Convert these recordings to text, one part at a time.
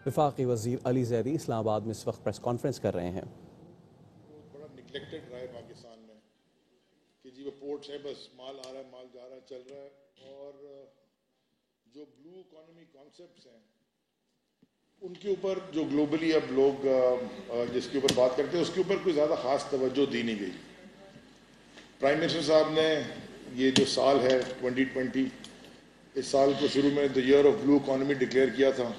وفاقی وزیر علی زیدی اسلام آباد میں اس وقت پریس کانفرنس کر رہے ہیں۔ بڑا نگلیکٹڈ رہا ہے پاکستان میں کہ جی وہ پورٹس ہے، بس مال آ رہا ہے، مال جا رہا ہے، چل رہا ہے، اور جو بلو اکانومی کانسیپٹس ہیں ان کے اوپر جو گلوبلی اب لوگ جس کے اوپر بات کرتے ہیں اس کے اوپر کوئی زیادہ خاص توجہ دی نہیں گئی۔ پرائم منسٹر صاحب نے یہ جو سال ہے 2020، اس سال کو شروع میں the year of blue economy declare کیا تھا،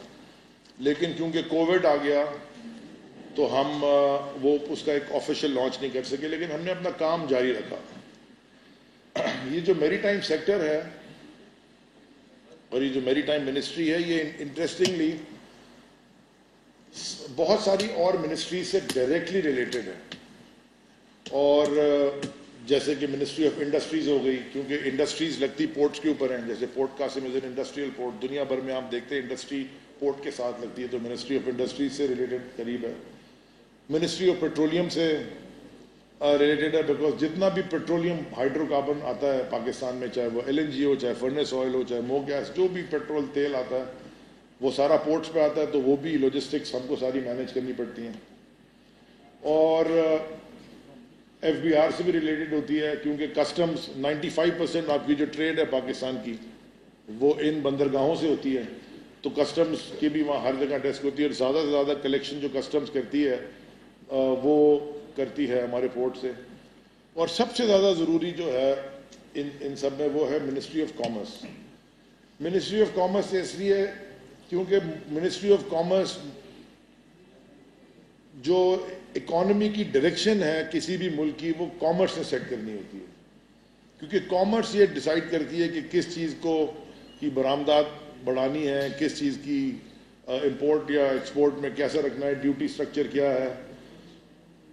لیکن کیونکہ کووڈ آ گیا تو ہم وہ اس کا ایک آفیشیل لانچ نہیں کر سکے، لیکن ہم نے اپنا کام جاری رکھا۔ یہ جو میری ٹائم سیکٹر ہے اور یہ جو میری ٹائم منسٹری ہے، یہ انٹرسٹنگلی بہت ساری اور منسٹری سے ڈائریکٹلی ریلیٹڈ ہے، اور جیسے کہ منسٹری آف انڈسٹریز ہو گئی، کیونکہ انڈسٹریز لگتی پورٹس کے اوپر ہیں، جیسے port Qasim is an industrial port, دنیا بھر میں آپ دیکھتے ہیں انڈسٹری پورٹ کے ساتھ لگتی ہے، تو منسٹری آف انڈسٹریز سے ریلیٹڈ قریب ہے۔ منسٹری آف پیٹرولیم سے ریلیٹڈ ہے، بیکاز جتنا بھی پیٹرولیم ہائیڈرو کاربن آتا ہے پاکستان میں، چاہے وہ LNG ہو، چاہے فرنس آئل ہو، چاہے مو گیس، جو بھی پیٹرول تیل آتا ہے وہ سارا پورٹس پہ آتا ہے، تو وہ بھی لاجسٹکس ہم کو ساری مینیج کرنی پڑتی ہیں۔ اور FBR سے بھی ریلیٹڈ ہوتی ہے، کیونکہ کسٹمز 95% آپ کی جو ٹریڈ ہے پاکستان کی وہ ان بندرگاہوں سے ہوتی ہے، تو کسٹمز کی بھی وہاں ہر جگہ ڈیسک ہوتی ہے، اور زیادہ سے زیادہ کلیکشن جو کسٹمز کرتی ہے وہ کرتی ہے ہمارے پورٹ سے۔ اور سب سے زیادہ ضروری جو ہے ان سب میں وہ ہے ministry of commerce. Ministry of commerce اس لیے کیونکہ منسٹری آف کامرس جو اکانومی کی ڈائریکشن ہے کسی بھی ملک کی، وہ کامرس نے سیٹ کرنی ہوتی ہے، کیونکہ کامرس یہ ڈیسائیڈ کرتی ہے کہ کس چیز کو کی برآمدات بڑھانی ہے، کس چیز کی امپورٹ یا ایکسپورٹ میں کیسا رکھنا ہے، ڈیوٹی سٹرکچر کیا ہے۔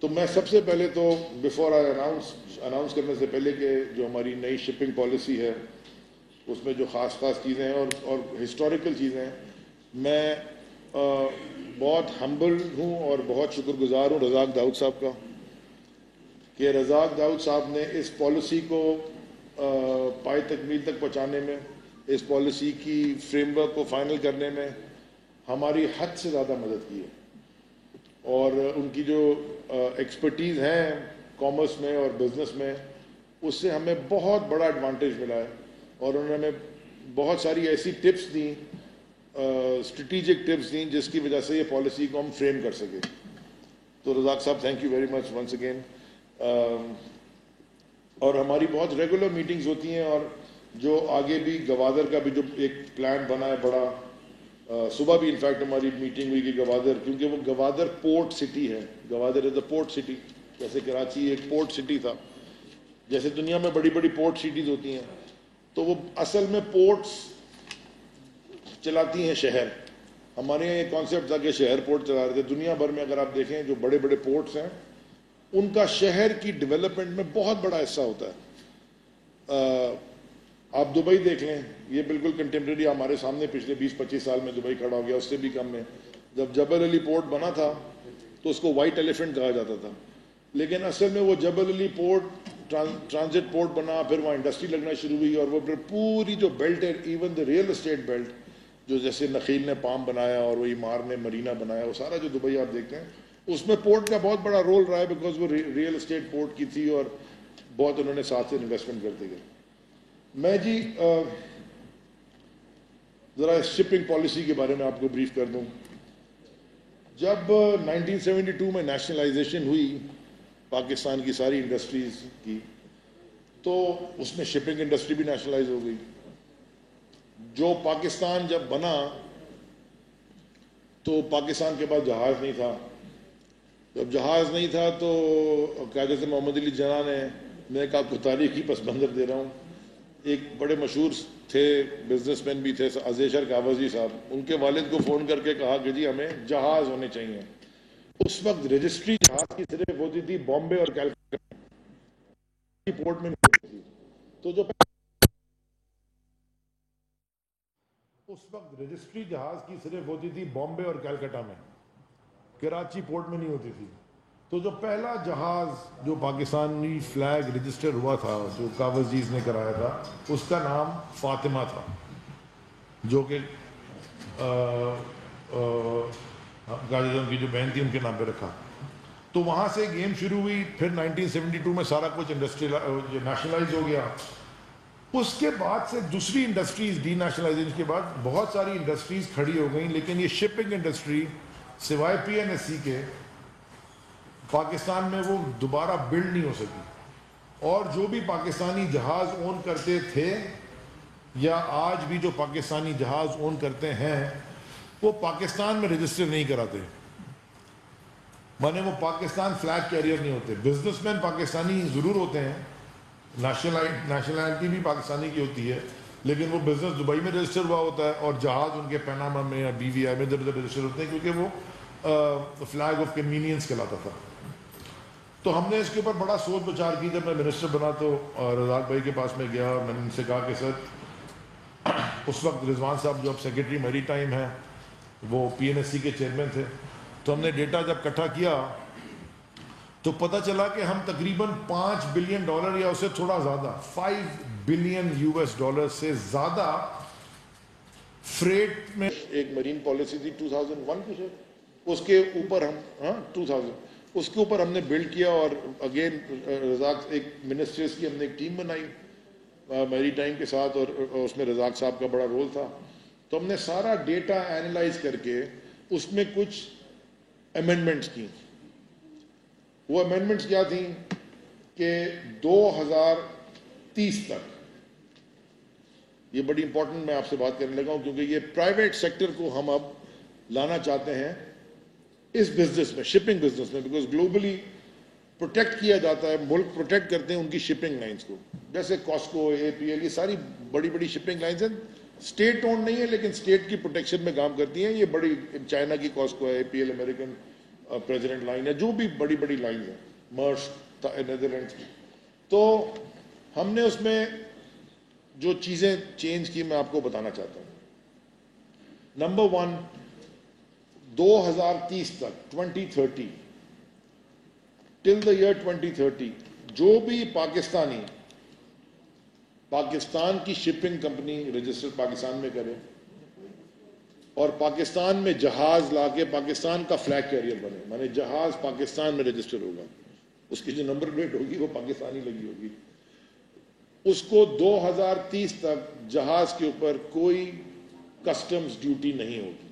تو میں سب سے پہلے تو بیفور آئی اناؤنس کرنے سے پہلے کہ جو ہماری نئی شپنگ پالیسی ہے اس میں جو خاص چیزیں ہیں اور ہسٹوریکل چیزیں ہیں، میں بہت ہمبل ہوں اور بہت شکر گزار ہوں رزاق داؤد صاحب کا، کہ رزاق داؤد صاحب نے اس پالیسی کو پائے تکمیل تک پہنچانے میں، اس پالیسی کی فریم ورک کو فائنل کرنے میں ہماری حد سے زیادہ مدد کی ہے، اور ان کی جو ایکسپرٹیز ہیں کامرس میں اور بزنس میں، اس سے ہمیں بہت بڑا ایڈوانٹیج ملا ہے، اور انہوں نے ہمیں بہت ساری ایسی ٹپس دیں، اسٹریٹجک ٹپس دیں، جس کی وجہ سے یہ پالیسی کو ہم فریم کر سکیں۔ تو رزاق صاحب thank you very much once again. اور ہماری بہت ریگولر میٹنگز ہوتی ہیں، اور جو آگے بھی گوادر کا بھی جو ایک پلان بنا ہے بڑا، صبح بھی انفیکٹ ہماری میٹنگ ہوئی کہ گوادر، کیونکہ وہ گوادر پورٹ سٹی ہے، گوادر از اے پورٹ سٹی، جیسے کراچی ایک پورٹ سٹی تھا، جیسے دنیا میں بڑی بڑی پورٹ سٹیز ہوتی ہیں، تو وہ اصل میں پورٹس چلاتی ہیں شہر۔ ہمارے یہاں یہ کانسیپٹ تھا کہ شہر پورٹ چلا رہے تھے۔ دنیا بھر میں اگر آپ دیکھیں جو بڑے بڑے پورٹس ہیں ان کا شہر کی ڈیولپمنٹ میں بہت بڑا حصہ ہوتا ہے۔ آپ دبئی دیکھ لیں، یہ بالکل کنٹمپریری ہمارے سامنے پچھلے 20-25 سال میں دبئی کھڑا ہو گیا، اس سے بھی کم میں۔ جب جبل علی پورٹ بنا تھا تو اس کو وائٹ ایلیفنٹ کہا جاتا تھا، لیکن اصل میں وہ جبل علی پورٹ ٹرانزٹ پورٹ بنا، پھر وہاں انڈسٹری لگنا شروع ہوئی، اور وہ پھر پوری جو بیلٹ ہے، even the real estate belt, جو جیسے نخیل نے پام بنایا اور وہی مار نے مرینا بنایا، وہ سارا جو دبئی آپ دیکھتے ہیں اس میں پورٹ کا بہت بڑا رول رہا ہے، بیکاز وہ ریئل اسٹیٹ پورٹ کی تھی، اور بہت انہوں نے ساتھ سے انویسٹمنٹ کرتے گئے۔ میں جی ذرا شپنگ پالیسی کے بارے میں آپ کو بریف کر دوں۔ جب 1972 میں نیشنلائزیشن ہوئی پاکستان کی ساری انڈسٹریز کی، تو اس میں شپنگ انڈسٹری بھی نیشنلائز ہو گئی۔ جو پاکستان جب بنا تو پاکستان کے پاس جہاز نہیں تھا، جب جہاز نہیں تھا تو قائد محمد علی جناح نے، میں ایک آپ کو تاریخی پس منظر دے رہا ہوں، ایک بڑے مشہور تھے بزنس مین بھی تھے ازیشر کاوزی صاحب، ان کے والد کو فون کر کے کہا کہ جی ہمیں جہاز ہونے چاہیے۔ اس وقت رجسٹری جہاز کی صرف ہوتی تھی بامبے اور کیلکٹا پورٹ میں نہیں ہوتی تھی، تو جو اس وقت رجسٹری جہاز کی صرف ہوتی تھی بامبے اور کیلکٹا میں، کراچی پورٹ میں نہیں ہوتی تھی۔ تو جو پہلا جہاز جو پاکستانی فلیگ رجسٹر ہوا تھا، جو کاوزیز نے کرایا تھا، اس کا نام فاطمہ تھا، جو کہ غازی اعظم کی جو بہن تھی ان کے نام پہ رکھا. تو وہاں سے گیم شروع ہوئی. پھر 1972 میں سارا کچھ نیشنلائز ہو گیا. اس کے بعد سے دوسری انڈسٹریز ڈی نیشنلائزیشن کے بعد بہت ساری انڈسٹریز کھڑی ہو گئیں, لیکن یہ شپنگ انڈسٹری سوائے PNSC کے پاکستان میں وہ دوبارہ بلڈ نہیں ہو سکی. اور جو بھی پاکستانی جہاز اون کرتے تھے یا آج بھی جو پاکستانی جہاز اون کرتے ہیں وہ پاکستان میں رجسٹر نہیں کراتے, مانے وہ پاکستان فلیگ کیریئر نہیں ہوتے. بزنس مین پاکستانی ضرور ہوتے ہیں, نیشنلٹی بھی پاکستانی کی ہوتی ہے, لیکن وہ بزنس دبئی میں رجسٹر ہوا ہوتا ہے اور جہاز ان کے پیناما میں یا BVI میں ادھر ادھر رجسٹر ہوتے ہیں, کیونکہ وہ فلیگ آف کنوینئنس کہلاتا تھا. تو ہم نے اس کے اوپر بڑا سوچ بچار کی. جب میں منسٹر بنا تو رزاق بھائی کے پاس میں گیا, میں نے ان سے کہا کہ سر اس وقت رضوان صاحب جو اب سیکرٹری میری ٹائم ہے وہ PNSC کے چیئرمین تھے, تو ہم نے ڈیٹا جب اکٹھا کیا تو پتہ چلا کہ ہم تقریباً $5 بلین یا اسے تھوڑا زیادہ $5 بلین سے زیادہ فریٹ میں. ایک مرین پالیسی تھی 2001 کی, اس کے اوپر ہم 2000 اس کے اوپر ہم نے بلڈ کیا. اور اگین رزاق ایک منسٹرز کی ہم نے ایک ٹیم بنائی میری ٹائم کے ساتھ, اور اس میں رزاق صاحب کا بڑا رول تھا. تو ہم نے سارا ڈیٹا اینالائز کر کے اس میں کچھ امینڈمنٹس کی. وہ امینڈمنٹس کیا تھیں کہ 2030 تک, یہ بڑی امپورٹنٹ میں آپ سے بات کرنے لگا ہوں کیونکہ یہ پرائیویٹ سیکٹر کو ہم اب لانا چاہتے ہیں اس بزنس میں, شپنگ بزنس میں, بیکاز گلوبلی پروٹیکٹ کیا جاتا ہے, ملک پروٹیکٹ کرتے ہیں ان کی شپنگ لائنز کو, جیسے کاسکو, APL, یہ ساری بڑی بڑی شپنگ لائنز ہیں. اسٹیٹ اونڈ نہیں ہے لیکن اسٹیٹ کی پروٹیکشن میں کام کرتی ہیں. یہ بڑی چائنا کی کاسکو ہے, APL امریکن پریزیڈنٹ لائن ہے, جو بھی بڑی بڑی لائنز ہیں, مرسک نیدرلینڈس کی. تو ہم نے اس میں جو چیزیں چینج کی میں آپ کو بتانا چاہتا ہوں. نمبر 1, 2030 تک 2030 ٹل دا ایئر 2030 جو بھی پاکستان کی شپنگ کمپنی رجسٹر پاکستان میں کرے اور پاکستان میں جہاز لا کے پاکستان کا فلیگ کیریئر بنے, مانے جہاز پاکستان میں رجسٹر ہوگا, اس کی جو نمبر پلیٹ ہوگی وہ پاکستانی لگی ہوگی, اس کو 2030 تک جہاز کے اوپر کوئی کسٹمز ڈیوٹی نہیں ہوگی.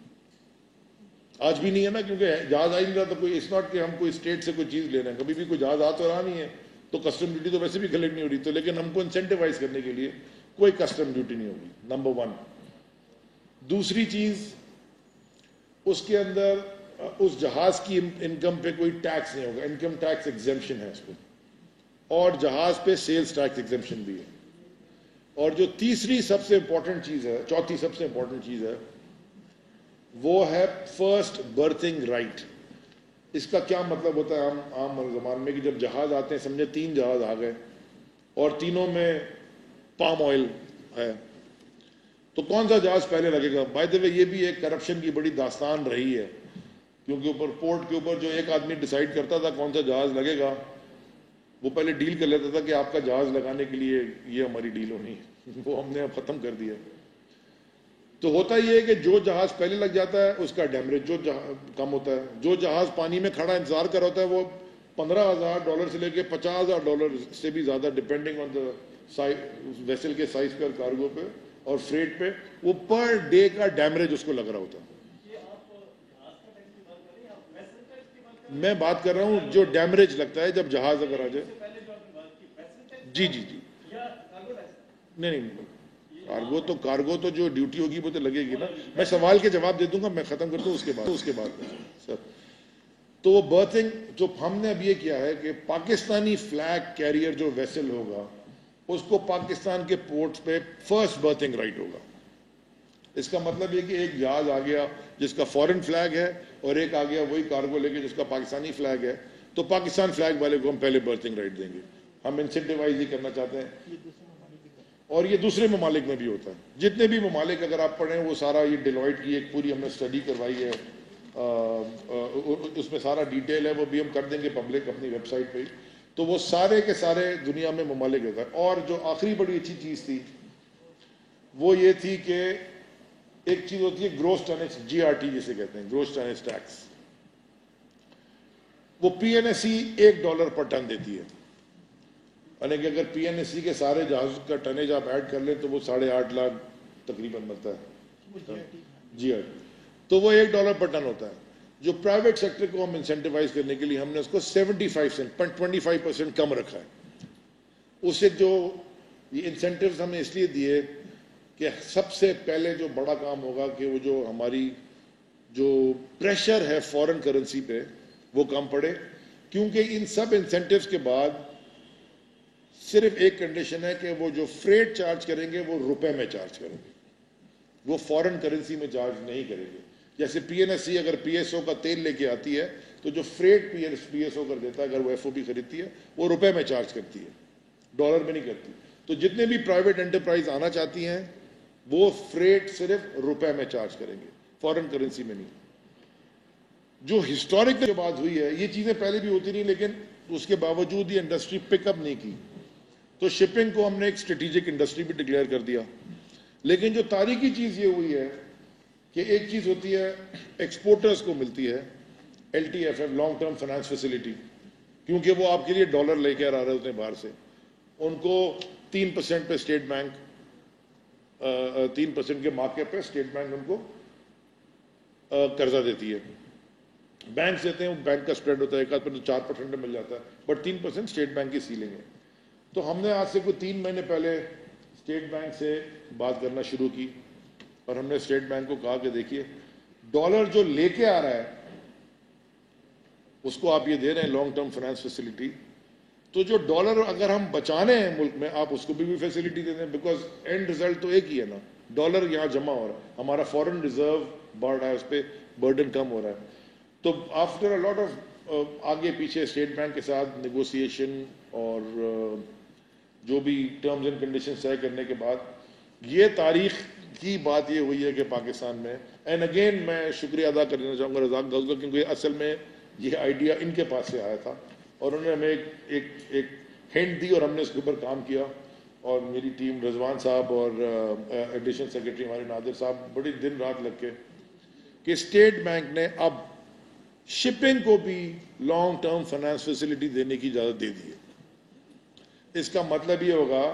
آج بھی نہیں ہے نا, کیونکہ جہاز آ ہی نہیں رہا. تو کوئی اس ناٹ کہ ہم کوئی اسٹیٹ سے کوئی چیز لے رہے ہیں, کبھی بھی کوئی جہاز آ تو رہا نہیں ہے تو کسٹم ڈیوٹی تو ویسے بھی کلیکٹ نہیں ہو رہی. تو لیکن ہم کو انسینٹیوائز کرنے کے لیے کوئی کسٹم ڈیوٹی نہیں ہوگی, نمبر 1. دوسری چیز, اس کے اندر اس جہاز کی انکم پہ کوئی ٹیکس نہیں ہوگا, انکم ٹیکس ایگزمپشن ہے اس پہ, اور جہاز پہ سیلز ٹیکس ایگزمپشن بھی ہے. اور جو تیسری سب سے امپورٹنٹ چیز ہے, چوتھی سب سے امپورٹنٹ چیز ہے, وہ ہے فرسٹ برتھنگ رائٹ. اس کا کیا مطلب ہوتا ہے عام زبان میں, کہ جب جہاز آتے ہیں, سمجھے 3 جہاز آ گئے اور تینوں میں پام آئل ہے, تو کون سا جہاز پہلے لگے گا؟ بائی دا وے یہ بھی ایک کرپشن کی بڑی داستان رہی ہے, کیونکہ اوپر پورٹ کے اوپر جو ایک آدمی ڈیسائیڈ کرتا تھا کون سا جہاز لگے گا, وہ پہلے ڈیل کر لیتا تھا کہ آپ کا جہاز لگانے کے لیے یہ ہماری ڈیل ہونی ہے. وہ ہم نے اب ختم کر دیا. تو ہوتا یہ ہے کہ جو جہاز پہلے لگ جاتا ہے اس کا ڈیمیج جو کم ہوتا ہے. جو جہاز پانی میں کھڑا انتظار کر ہوتا ہے وہ $15,000 سے لے کے $50,000 سے بھی زیادہ, ڈپینڈنگ آن دا ویسل کے سائز پر, کارگو پہ اور فریٹ پہ, وہ پر ڈے کا ڈیمیج اس کو لگ رہا ہوتا ہے. میں بات کر رہا ہوں جو ڈیمیج لگتا ہے جب جہاز اگر آ جائے. جی نہیں, کارگو تو جو ڈیوٹی ہوگی وہ تو لگے گی نا. میں سوال کے جواب دے دوں گا, میں ختم کر دوں اس کے بعد سر. تو وہ برتھنگ جو ہم نے اب یہ کیا ہے کہ پاکستانی فلیگ کیریئر جو ویسل ہوگا اس کو پاکستان کے پورٹس پہ فرسٹ برتھنگ رائٹ ہوگا. اس کا مطلب یہ کہ ایک جہاز آ گیا جس کا فورن فلیگ ہے اور ایک آ گیا وہی کارگو لے کے جس کا پاکستانی فلیگ ہے, تو پاکستان فلیگ والے کو ہم پہلے برتھنگ رائٹ دیں گے. ہم انسینٹیوائز ہی کرنا چاہتے ہیں, اور یہ دوسرے ممالک میں بھی ہوتا ہے. جتنے بھی ممالک اگر آپ پڑھیں وہ سارا, یہ ڈیلوائٹ کی ایک پوری ہم نے اسٹڈی کروائی ہے, اس میں سارا ڈیٹیل ہے, وہ بھی ہم کر دیں گے پبلک اپنی ویب سائٹ پہ. تو وہ سارے کے سارے دنیا میں ممالک ہوتا ہے. اور جو آخری بڑی اچھی چیز تھی وہ یہ تھی کہ ایک چیز ہوتی ہے گروس ٹنیج GRT جسے کہتے ہیں گروس ٹنیج ٹیکس. وہ PNSE $1 پر ٹن دیتی ہے. یعنی کہ اگر PNSE کے سارے جہاز کا ٹنیج آپ ایڈ کر لیں تو وہ 8.5 لاکھ تقریباً بنتا ہے GRT. تو وہ $1 پر ٹن ہوتا ہے. جو پرائیویٹ سیکٹر کو ہم انسینٹیوائز کرنے کے لیے ہم نے اس کو 75 سینٹ 25% کم رکھا ہے. اس سے جو یہ انسینٹیوز ہم نے اس لیے دیے کہ سب سے پہلے جو بڑا کام ہوگا کہ وہ جو ہماری جو پریشر ہے فورن کرنسی پہ وہ کم پڑے. کیونکہ ان سب انسینٹیوز کے بعد صرف ایک کنڈیشن ہے کہ وہ جو فریٹ چارج کریں گے وہ روپے میں چارج کریں گے, وہ فورن کرنسی میں چارج نہیں کریں گے. جیسے PNSE اگر PSO کا تیل لے کے آتی ہے تو جو فریٹ PSO کر دیتا ہے اگر وہ FOB خریدتی ہے وہ روپے میں چارج کرتی ہے, ڈالر میں نہیں کرتی. تو جتنے بھی پرائیویٹ انٹرپرائز آنا چاہتی ہیں وہ فریٹ صرف روپے میں چارج کریں گے, فورن کرنسی میں نہیں. جو ہسٹورک جو بات ہوئی ہے یہ چیزیں پہلے بھی ہوتی نہیں لیکن اس کے باوجود یہ انڈسٹری پک اپ نہیں کی. تو شپنگ کو ہم نے ایک اسٹریٹجک انڈسٹری بھی ڈکلیئر کر دیا. لیکن جو تاریخی چیز یہ ہوئی ہے کہ ایک چیز ہوتی ہے ایکسپورٹرز کو ملتی ہے LTFF long term finance facility, کیونکہ وہ آپ کے لیے ڈالر لے کے آ رہے ہوتے ہیں باہر سے. ان کو 3% پہ اسٹیٹ بینک 3% کے مارکیٹ پہ اسٹیٹ بینک ان کو قرضہ دیتی ہے. بینکس دیتے ہیں, بینک کا اسپریڈ ہوتا ہے, ایک آدھ پر 4% میں مل جاتا ہے, بٹ 3% اسٹیٹ بینک کی سیلنگ ہے. تو ہم نے آج سے کوئی 3 مہینے پہلے اسٹیٹ بینک سے بات کرنا شروع کی اور ہم نے اسٹیٹ بینک کو کہا کہ دیکھیے ڈالر جو لے کے آ رہا ہے اس کو آپ یہ دے رہے ہیں لانگ ٹرم فائنانس فیسلٹی, تو جو ڈالر اگر ہم بچانے ہیں ملک میں آپ اس کو بھی فیسلٹی دے دیں, بیکاز اینڈ ریزلٹ تو ایک ہی ہے نا, ڈالر یہاں جمع ہو رہا ہے, ہمارا فورن ریزرو بڑھ رہا ہے, اس پہ برڈن کم ہو رہا ہے. تو آفٹر اے لاٹ آف آگے پیچھے اسٹیٹ بینک کے ساتھ نیگوسیشن اور جو بھی ٹرمز اینڈ کنڈیشنز طے کرنے کے بعد یہ تاریخ کی بات یہ ہوئی ہے کہ پاکستان میں, اینڈ اگین میں شکریہ ادا کرنا چاہوں گا رزاق داؤد کا, کیونکہ اصل میں یہ آئیڈیا ان کے پاس سے آیا تھا اور انہوں نے ہمیں ایک ہنٹ دی اور ہم نے اس کے اوپر کام کیا. اور میری ٹیم رضوان صاحب اور ایڈیشنل سیکرٹری ہمارے نادر صاحب بڑی دن رات لگ کے کہ اسٹیٹ بینک نے اب شپنگ کو بھی لانگ ٹرم فائنانس فیسلٹی دینے کی اجازت دے دی ہے. اس کا مطلب یہ ہوگا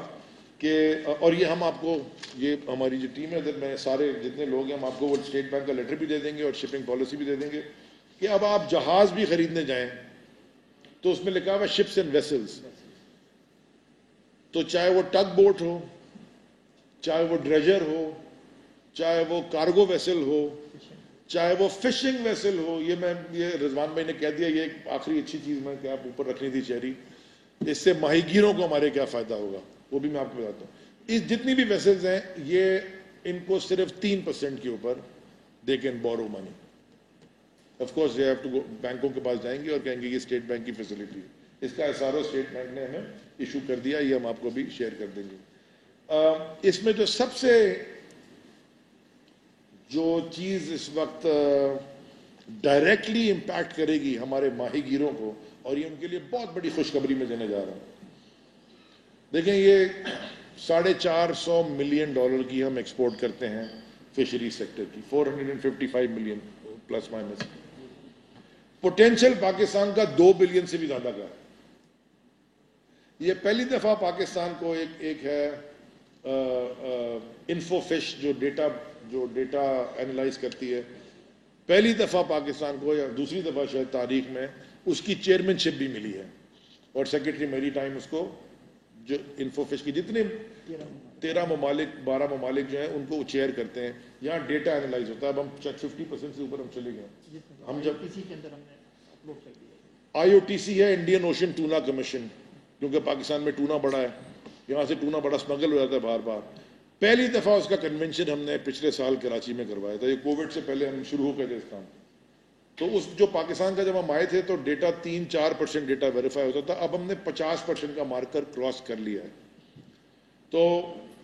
کہ اور یہ ہم آپ کو یہ ہماری جو ٹیم ہے میں سارے جتنے لوگ ہیں ہم آپ کو وہ اسٹیٹ بینک کا لیٹر بھی دے دیں گے اور شپنگ پالیسی بھی دے دیں گے کہ اب آپ جہاز بھی خریدنے جائیں تو اس میں لکھا ہوا شپس اینڈ ویسلز, تو چاہے وہ ٹگ بوٹ ہو, چاہے وہ ڈریجر ہو, چاہے وہ کارگو ویسل ہو, چاہے وہ فشنگ ویسل ہو. یہ رضوان بھائی نے کہہ دیا, یہ ایک آخری اچھی چیز میں کہ آپ اوپر رکھنی تھی چہری, اس سے ماہی گیروں کو ہمارے کیا فائدہ ہوگا وہ بھی میں آپ کو بتاتا ہوں. اس جتنی بھی ویسلز ہیں یہ ان کو صرف 3% کے اوپر they can borrow money. Of course they have to go, بینکوں کے پاس جائیں گے اور کہیں گے یہ اسٹیٹ بینک کی فیسلٹی ہے. اس کا SRO اسٹیٹ بینک نے ہمیں ایشو کر دیا, یہ ہم آپ کو بھی شیئر کر دیں گے. اس میں جو سب سے جو چیز اس وقت ڈائریکٹلی امپیکٹ کرے گی ہمارے ماہی گیروں کو, اور یہ ان کے لیے بہت بڑی خوشخبری میں دینے جا رہا ہوں. دیکھیں یہ $450 ملین کی ہم ایکسپورٹ کرتے ہیں فشری سیکٹر کی, 455 million plus minus. Potential Pakistan کا 2 بلین سے بھی زیادہ کا ہے. یہ پہلی دفعہ پاکستان کو ایک ہے انفو فش جو ڈیٹا اینالائز کرتی ہے, پہلی دفعہ پاکستان کو یا دوسری دفعہ شاید تاریخ میں اس کی چیئرمین شپ بھی ملی ہے, اور سیکرٹری میری ٹائم اس کو جو انفو فش کی جتنے 13 ممالک 12 ممالک جو ہیں ان کو چیئر کرتے ہیں. یہاں ڈیٹا اینالائز ہوتا ہے. اب ہم 50% سے اوپر ہم چلے گئے. ہم جب IOTC ہے انڈین اوشن ٹونا کمیشن, کیونکہ پاکستان میں ٹونا بڑا ہے, یہاں سے ٹونا بڑا اسمگل ہو جاتا ہے بار بار. پہلی دفعہ اس کا کنونشن ہم نے پچھلے سال کراچی میں کروایا تھا, یہ کووڈ سے پہلے ہم شروع ہو گئے تھے اس کام. تو اس جو پاکستان کا جب ہم آئے تھے تو ڈیٹا 3-4% ڈیٹا ویریفائی ہوتا تھا, اب ہم نے 50% کا مارکر کراس کر لیا ہے. تو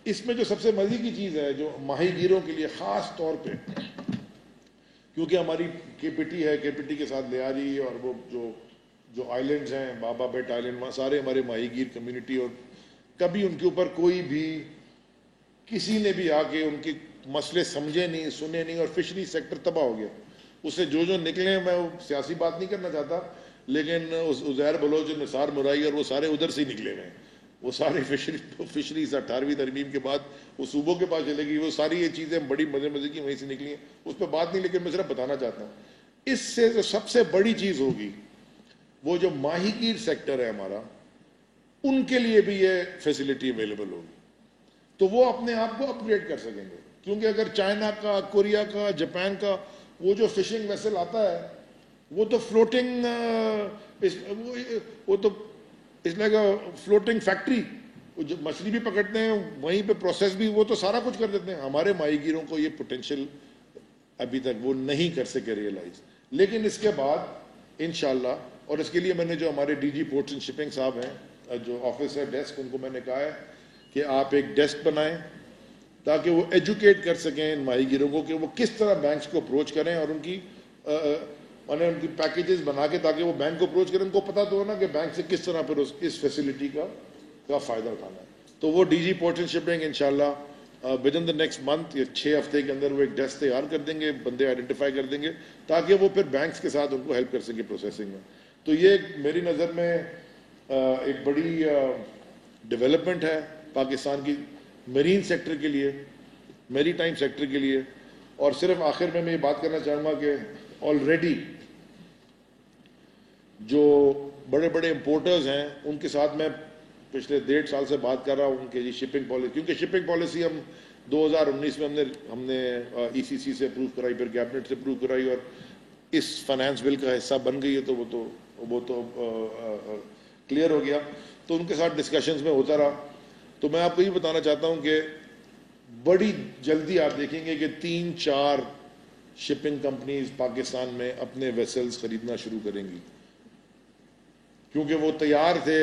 اس میں جو سب سے مزے کی چیز ہے جو ماہی گیروں کے لیے خاص طور پہ, کیونکہ ہماری KPT ہے, KPT کے ساتھ لیاری اور وہ جو آئلینڈز ہیں بابا بیٹ آئلینڈ, وہاں سارے ہمارے ماہی گیر کمیونٹی, اور کبھی ان کے اوپر کوئی بھی کسی نے بھی آ کے ان کی مسئلے سمجھے نہیں, سنے نہیں, اور فشری سیکٹر تباہ ہو گیا. اس سے جو نکلے ہیں, میں سیاسی بات نہیں کرنا چاہتا, لیکن عزیر بلوچ, نثار مرائی اور وہ سارے ادھر سے ہی نکلے ہوئے ہیں. وہ سارے فشریز 18ویں ترمیم کے بعد وہ صوبوں کے پاس چلے گی. وہ ساری یہ چیزیں بڑی مزے کی وہیں سے نکلی ہیں, اس پہ بات نہیں, لیکن میں صرف بتانا چاہتا ہوں اس سے جو سب سے بڑی چیز ہوگی وہ جو ماہی گیر سیکٹر ہے ہمارا, ان کے لیے بھی یہ فیسلٹی اویلیبل ہوگی, تو وہ اپنے آپ کو اپ گریڈ کر سکیں گے. کیونکہ اگر چائنا کا, کوریا کا, جاپان کا وہ جو فشنگ ویسل آتا ہے وہ تو فلوٹنگ, وہ تو اس لائک فلوٹنگ فیکٹری, جو مچھلی بھی پکڑتے ہیں وہیں پہ پروسیس بھی, وہ تو سارا کچھ کر دیتے ہیں. ہمارے ماہی گیروں کو یہ پوٹینشیل ابھی تک وہ نہیں کر سکے ریئلائز, لیکن اس کے بعد انشاءاللہ, اور اس کے لیے میں نے جو ہمارے D G ports and shipping صاحب ہیں, جو آفیسر ڈیسک, ان کو میں نے کہا ہے کہ آپ ایک ڈیسک بنائیں تاکہ وہ ایجوکیٹ کر سکیں ان ماہی گیروں کو کہ وہ کس طرح بینکس کو اپروچ کریں, اور ان کی ان کی پیکیجز بنا کے تاکہ وہ بینک کو اپروچ کریں. ان کو پتہ تو ہو نا کہ بینک سے کس طرح پھر اس فیسلٹی کا فائدہ اٹھانا ہے. تو وہ D G ports and shipping انشاءاللہ with in the next month یا 6 ہفتے کے اندر وہ ایک ڈیسک تیار کر دیں گے, بندے آئیڈینٹیفائی کر دیں گے تاکہ وہ پھر بینکس کے ساتھ ان کو ہیلپ کر سکے پروسیسنگ میں. تو یہ میری نظر میں ایک بڑی ڈیولپمنٹ ہے پاکستان کی میرین سیکٹر کے لیے, میری ٹائم سیکٹر کے لیے. اور صرف آخر میں یہ بات کرنا چاہوں گا کہ آلریڈی جو بڑے بڑے امپورٹرز ہیں ان کے ساتھ میں پچھلے 1.5 سال سے بات کر رہا ہوں کہ جی شپنگ پالیسی, کیونکہ شپنگ پالیسی ہم 2019 میں ہم نے ای سی سی سے اپروو کرائی, پھر کیبنٹ سے اپروو کرائی, اور اس فائنانس بل کا حصہ بن گئی ہے, تو وہ تو کلیئر ہو گیا. تو ان کے ساتھ ڈسکشنز میں ہوتا رہا. تو میں آپ کو یہ بتانا چاہتا ہوں کہ بڑی جلدی آپ دیکھیں گے کہ 3-4 شپنگ کمپنیز پاکستان میں اپنے ویسلز خریدنا شروع کریں گی, کیونکہ وہ تیار تھے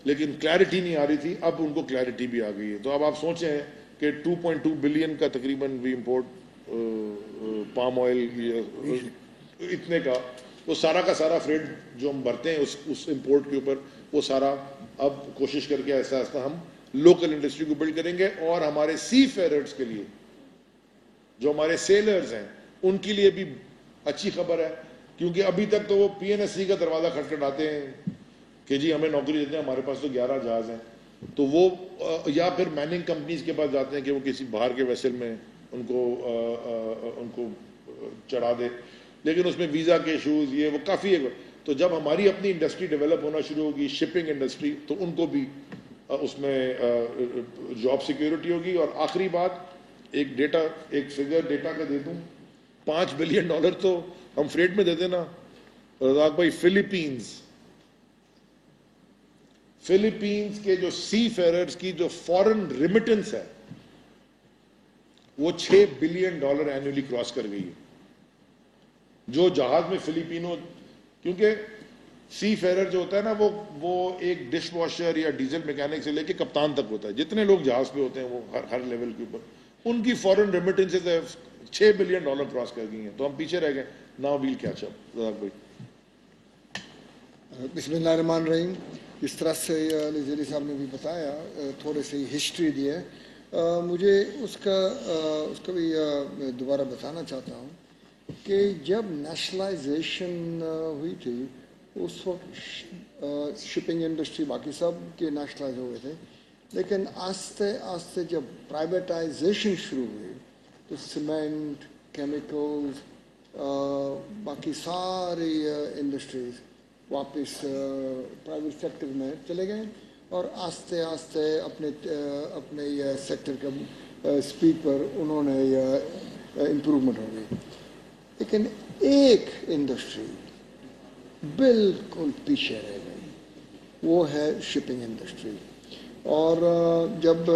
لیکن کلیئرٹی نہیں آ رہی تھی. اب ان کو کلیئرٹی بھی آ گئی ہے. تو اب آپ سوچیں کہ 2.2 بلین کا تقریباً وی امپورٹ پام آئل اتنے کا, وہ سارا کا سارا فریٹ جو ہم بھرتے ہیں اس امپورٹ کے اوپر, وہ سارا اب کوشش کر کے ایسا ایسا ہم لوکل انڈسٹری کو بلڈ کریں گے. اور ہمارے سی فیررز کے لیے, جو ہمارے سیلرز ہیں, ان کے لیے بھی اچھی خبر ہے, کیونکہ ابھی تک تو وہ پی این ایس سی کا دروازہ کھٹکھٹاتے ہیں کہ جی ہمیں نوکری دیتے ہیں, ہمارے پاس تو 11 جہاز ہیں. تو وہ یا پھر میننگ کمپنیز کے پاس جاتے ہیں کہ وہ کسی باہر کے ویسل میں ان کو چڑھا دے, لیکن اس میں ویزا کے ایشوز یہ وہ کافی ہے. تو جب ہماری اپنی انڈسٹری ڈیولپ ہونا شروع ہوگی, شپنگ انڈسٹری, تو ان کو بھی اس میں جاب سیکیورٹی ہوگی. اور آخری بات, ایک فگر ڈیٹا کا دے دوں, $5 بلین تو ہم فریٹ میں دیتے نا رزاق بھائی. فلپینز کے جو سی فیررز کی جو فورن ریمیٹنس ہے وہ $6 بلین اینولی کراس کر گئی ہے. جو جہاز میں فلپینوں, کیونکہ سی فیرر جو ہوتا ہے نا وہ ایک ڈش واشر یا ڈیزل میکینک سے لے کے کپتان تک ہوتا ہے, جتنے لوگ جہاز پہ ہوتے ہیں وہ ہر لیول کے اوپر, ان کی فورن ریمیٹنسز $6 بلین کراس کر گئی ہیں. تو ہم پیچھے رہ گئے. Now we'll catch up. Razzaq بھائی. بسم اللہ الرحمن الرحیم. اس طرح سے علی زیری صاحب نے بھی بتایا, تھوڑے سی ہسٹری دی ہے. مجھے اس کا بھی دوبارہ بتانا چاہتا ہوں کہ جب نیشنلائزیشن ہوئی تھی اس وقت شپنگ انڈسٹری باقی سب کے نیشنلائز ہوئے تھے, لیکن آہستہ آہستہ جب پرائیویٹائزیشن شروع ہوئی تو سیمنٹ, کیمیکلز, باقی ساری انڈسٹریز واپس پرائیویٹ سیکٹر میں چلے گئے, اور آہستہ آہستہ اپنے سیکٹر کا اسپیڈ پر انہوں نے امپرومنٹ ہو گئی. لیکن ایک انڈسٹری بالکل پیچھے رہ گئی, وہ ہے شپنگ انڈسٹری. اور جب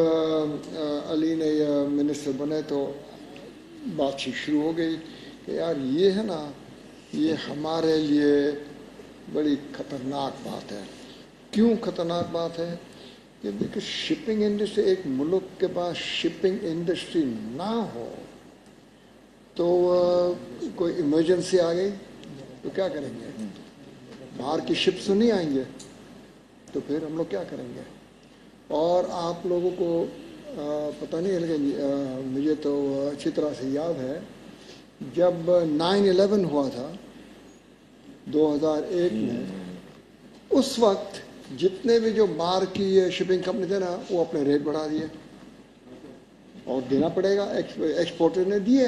علی نے منسٹر بنے تو بات چیت شروع ہو گئی کہ یار یہ ہے نا, یہ ہمارے لیے بڑی خطرناک بات ہے. کیوں خطرناک بات ہے؟ کہ دیکھیں شپنگ انڈسٹری, ایک ملک کے پاس شپنگ انڈسٹری نہ ہو تو کوئی ایمرجنسی آ گئی تو کیا کریں گے؟ باہر کی شپس تو نہیں آئیں گے, تو پھر ہم لوگ کیا کریں گے؟ اور آپ لوگوں کو پتہ نہیں لیکن مجھے تو اچھی طرح سے یاد ہے جب 9/11 ہوا تھا 2001 میں، اس وقت جتنے بھی جو باہر کی شپنگ کمپنی تھے نا وہ اپنے ریٹ بڑھا دیے، اور دینا پڑے گا، ایکسپورٹر نے دیے،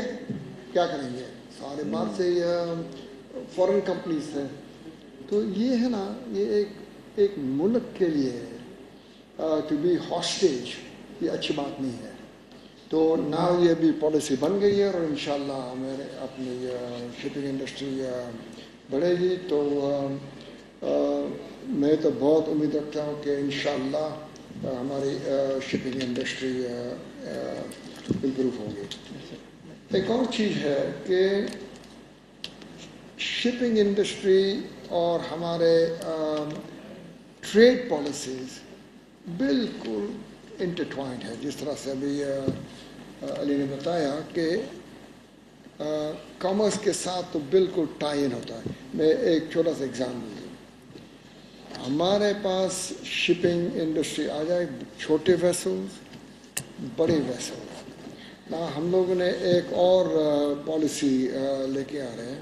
کیا کریں گے، سارے باہر سے فورن کمپنیز تھے. تو یہ ہے نا، یہ ایک ملک کے لیے ٹو بی ہاسٹیج یہ اچھی بات نہیں ہے. تو نہ یہ بھی پالیسی بن گئی ہے، اور انشاءاللہ ہمیں اپنی شپنگ انڈسٹری بڑھے گی. تو میں تو بہت امید رکھتا ہوں کہ انشاءاللہ ہماری شپنگ انڈسٹری امپروو ہوگی. ایک اور چیز ہے کہ شپنگ انڈسٹری اور ہمارے ٹریڈ پالیسیز بالکل انٹرٹوائنڈ ہے. جس طرح سے ابھی علی نے بتایا کہ کامرس کے ساتھ تو بالکل ٹائی ان ہوتا ہے. میں ایک چھوٹا سا ایگزامپل دوں. ہمارے پاس شپنگ انڈسٹری آ جائے، چھوٹے ویسلز، بڑے ویسلز. ہم لوگوں نے ایک اور پالیسی لے کے آ رہے ہیں.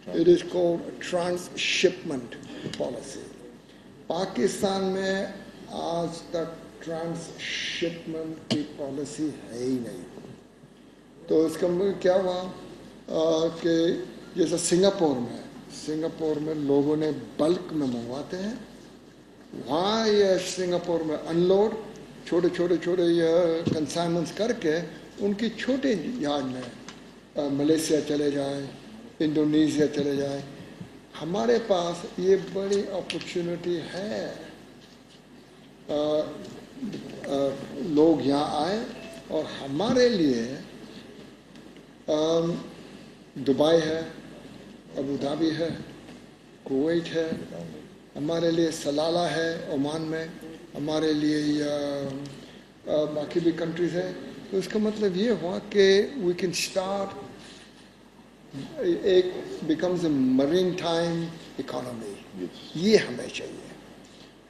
It is called transshipment policy. Pakistan میں آج تک ٹرانس شپمنٹ کی پالیسی ہے ہی نہیں. تو اس کا مطلب کیا ہوا کہ جیسے سنگاپور میں لوگوں نے بلک میں منگواتے ہیں، وہاں یہ سنگاپور میں ان لوڈ چھوٹے کنسائنمنٹس کر کے ان کی چھوٹے جہاز میں ملیشیا چلے جائیں، انڈونیشیا چلے جائیں. ہمارے پاس یہ بڑی اپرچونٹی ہے، لوگ یہاں آئے، اور ہمارے لیے دبئی ہے، ابوظہبی ہے، کویت ہے، ہمارے لیے سلالہ ہے عمان میں، ہمارے لیے باقی بھی کنٹریز ہیں. تو اس کا مطلب یہ ہوا کہ وی کین اسٹارٹ ایک becomes a Marine time economy. یہ ہمیں چاہیے.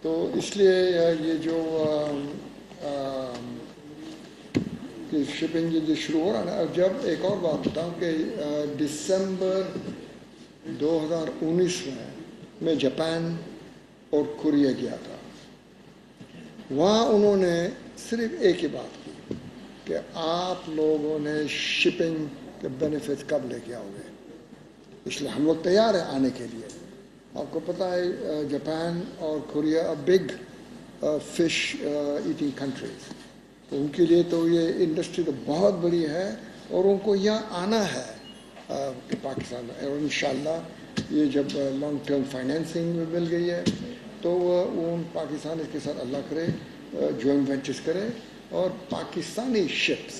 تو اس لیے یہ جو شپنگ جو شروع ہو رہا ہے. جب ایک اور بات بتاؤں کہ دسمبر 2019 میں جاپان اور کوریا گیا تھا. وہاں انہوں نے صرف ایک ہی بات کی کہ آپ لوگوں نے شپنگ کے بینیفٹ کب لے کے آؤ گے. اس لیے ہم لوگ تیار ہیں آنے کے لیے. آپ کو پتہ ہے جاپان اور Korea big fish eating countries, تو ان کے لیے تو یہ انڈسٹری تو بہت بڑی ہے، اور ان کو یہاں آنا ہے پاکستان میں. اور انشاءاللہ یہ جب لانگ ٹرم فائنینسنگ میں مل گئی ہے تو وہ پاکستان اس کے ساتھ اللہ کرے جوائنٹ وینچرز کرے اور پاکستانی شپس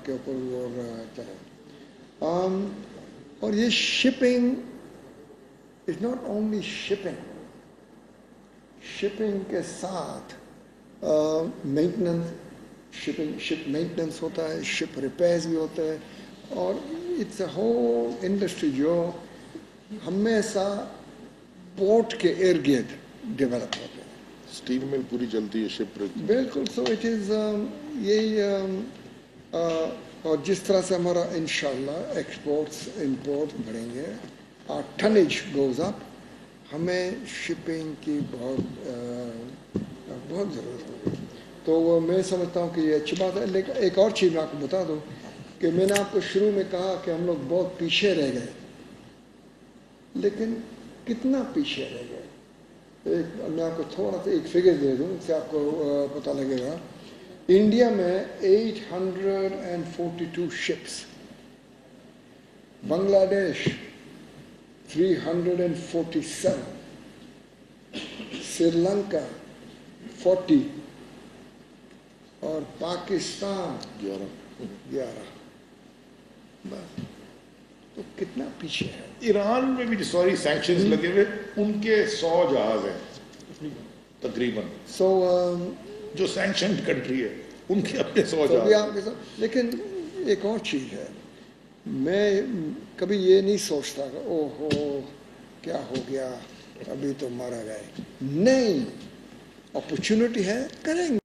کے اوپر وہ چلے. اور یہ shipping is not only shipping کے ساتھ مینٹننس، شپ مینٹننس ہوتا ہے، شپ ریپیئرز بھی ہوتا ہے، اور اٹس اے ہول انڈسٹری جو ہمیشہ پورٹ کے ارد گرد ڈیولپ ہوتے ہیں. اسٹیل مل پوری چلتی ہے، شپ بالکل. سو اٹ از یہی اور جس طرح سے ہمارا انشاءاللہ ایکسپورٹس امپورٹ بڑھیں گے، اور ٹنیج گوز اپ، ہمیں شپنگ کی بہت ضرورت ہوگی. تو میں سمجھتا ہوں کہ یہ اچھی بات ہے. لیکن ایک اور چیز میں آپ کو بتا دوں کہ میں نے آپ کو شروع میں کہا کہ ہم لوگ بہت پیچھے رہ گئے، لیکن کتنا پیچھے رہ گئے. میں آپ کو تھوڑا سا ایک فگر دے دوں، اس سے آپ کو پتہ لگے گا. انڈیا میں 842 شپس، بنگلہ دیش 347، سری لنکا 40، اور پاکستان 11. بس تو کتنا پیچھے ہے. ایران میں بھی سوری سینکشنز لگے ہوئے، ان کے 100 جہاز ہیں تقریباً. سو جو سینکشنڈ کنٹری ہے ان کے اپنے 100 جہاز ہیں. لیکن ایک اور چیز ہے، میں کبھی یہ نہیں سوچتا کہ او ہو کیا ہو گیا، ابھی تو مارا گئے. نہیں، اپرچونٹی ہے، کریں گے.